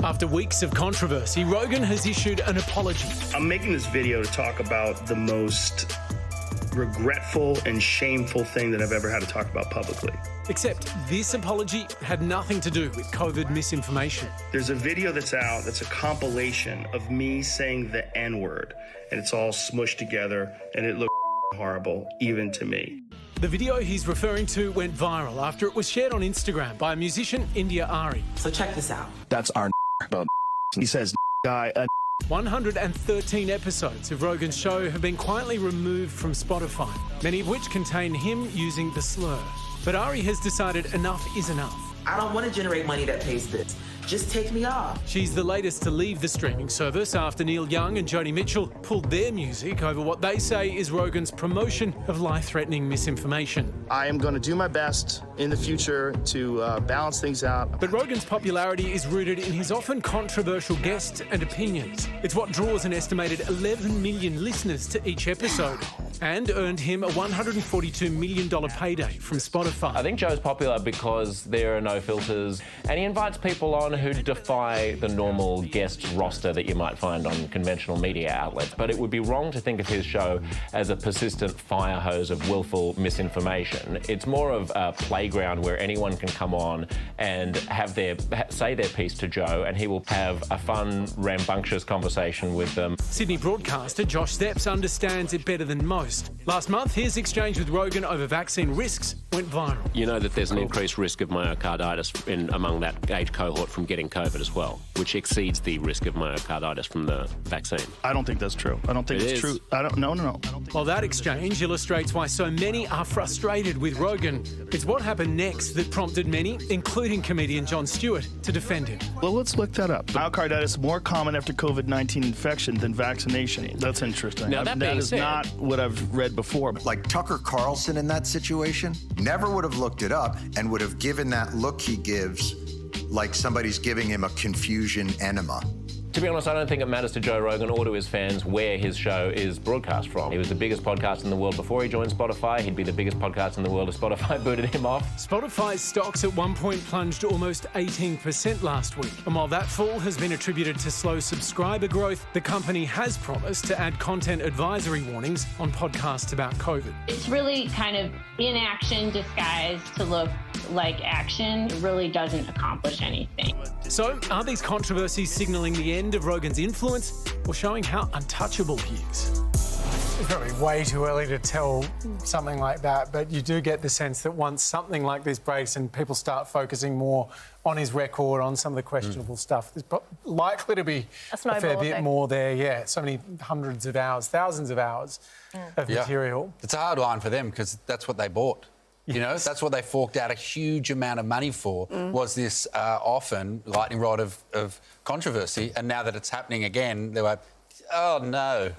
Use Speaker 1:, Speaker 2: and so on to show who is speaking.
Speaker 1: After weeks of controversy, Rogan has issued an apology.
Speaker 2: I'm making this video to talk about the most regretful and shameful thing that I've ever had to talk about publicly.
Speaker 1: Except this apology had nothing to do with COVID misinformation.
Speaker 2: There's a video that's out that's a compilation of me saying the N-word, and it's all smushed together, and it looks horrible, even to me.
Speaker 1: The video he's referring to went viral after it was shared on Instagram by a musician, India Ari.
Speaker 3: So check this out.
Speaker 4: That's our about. He says guy.
Speaker 1: 113 episodes of Rogan's show have been quietly removed from Spotify, many of which contain him using the slur. But Ari has decided enough is enough.
Speaker 3: I don't want to generate money that pays this. Just take me off.
Speaker 1: She's the latest to leave the streaming service after Neil Young and Joni Mitchell pulled their music over what they say is Rogan's promotion of life-threatening misinformation.
Speaker 4: I am going to do my best in the future to balance things out.
Speaker 1: But Rogan's popularity is rooted in his often controversial guests and opinions. It's what draws an estimated 11 million listeners to each episode and earned him a $142 million payday from Spotify.
Speaker 5: I think Joe's popular because there are no filters and he invites people on who defy the normal guest roster that you might find on conventional media outlets. But it would be wrong to think of his show as a persistent fire hose of willful misinformation. It's more of a playground where anyone can come on and say their piece to Joe, and he will have a fun, rambunctious conversation with them.
Speaker 1: Sydney broadcaster Josh Steps understands it better than most. Last month, his exchange with Rogan over vaccine risks went viral.
Speaker 6: You know that there's an increased risk of myocarditis among that age cohort from getting COVID as well, which exceeds the risk of myocarditis from the vaccine.
Speaker 4: I don't think that's true. I don't think it's true. No. I don't think
Speaker 1: While that exchange illustrates why so many are frustrated with Rogan, it's what happened next that prompted many, including comedian Jon Stewart, to defend him.
Speaker 4: Well, let's look that up. Myocarditis more common after COVID-19 infection than vaccination. That's interesting.
Speaker 6: Now, that
Speaker 4: is not what I've read before.
Speaker 7: Like Tucker Carlson in that situation never would have looked it up and would have given that look he gives like somebody's giving him a confusion enema.
Speaker 5: To be honest, I don't think it matters to Joe Rogan or to his fans where his show is broadcast from. He was the biggest podcast in the world before he joined Spotify. He'd be the biggest podcast in the world if Spotify booted him off.
Speaker 1: Spotify's stocks at one point plunged almost 18% last week. And while that fall has been attributed to slow subscriber growth, the company has promised to add content advisory warnings on podcasts about COVID.
Speaker 8: It's really kind of inaction disguised to look like action. It really doesn't accomplish anything.
Speaker 1: So, are these controversies signalling the end of Rogan's influence or showing how untouchable he is?
Speaker 9: It's probably way too early to tell something like that, but you do get the sense that once something like this breaks and people start focusing more on his record, on some of the questionable stuff, there's likely to be a fair bit more there, yeah. So many hundreds of hours, thousands of hours of material.
Speaker 10: It's a hard one for them because that's what they bought. You know, that's what they forked out a huge amount of money for, was this often lightning rod of controversy. And now that it's happening again, they're like, oh, no.